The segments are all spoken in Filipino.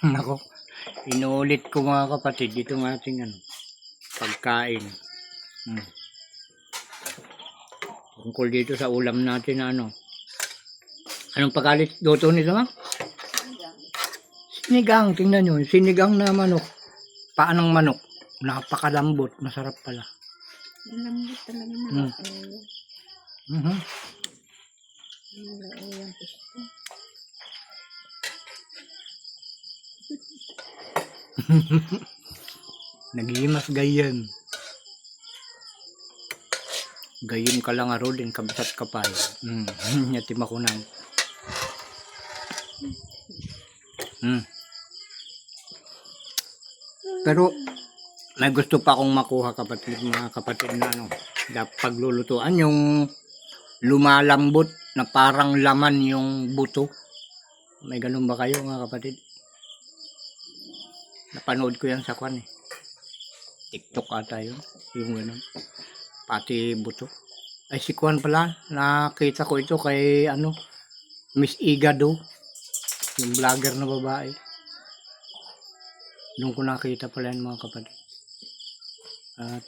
Nako, inuulit ko mga kapatid itong ating pagkain. Tungkol dito sa ulam natin na anong pagkalit luto nito ma? Sinigang, tingnan nyo, sinigang na manok. Paanong manok? Napakalambot, masarap pala. Lambot talaga na. Nagimas gayan. Gayim ka lang aro din kabisat kapay. Yatim ako na. Pero may gusto pa akong makuha kapatid, mga kapatid na paglulutuan yung lumalambot na parang laman yung buto. May ganun ba kayo mga kapatid? Napanood ko yan sa TikTok ata yun. Yung ganun. Pati buto. Ay si Kwan pala. Nakita ko ito kay Miss Igado. Yung vlogger na babae. Doon ko nakita pala yan mga kapatid. At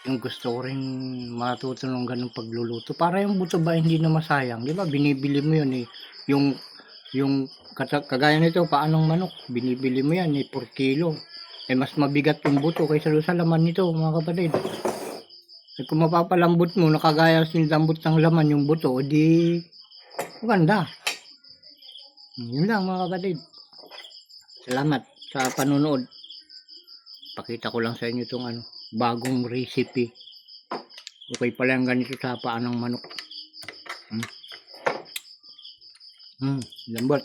yung gusto ko rin matuto ng ganun pagluluto. Para yung buto ba hindi na masayang. Di ba? Binibili mo yun eh. Yung kagaya nito, paanong manok. Binibili mo yan eh, 4 kilo. Eh mas mabigat yung buto kaysa sa laman nito mga kapatid. Eh kung mapapalambot mo, nakagaya sinilambot ng laman yung buto, di maganda. Yun lang mga kapatid. Salamat sa panunood. Pakita ko lang sa inyo itong bagong recipe. Okay pala yung ganito sa paanong manok. Lambot.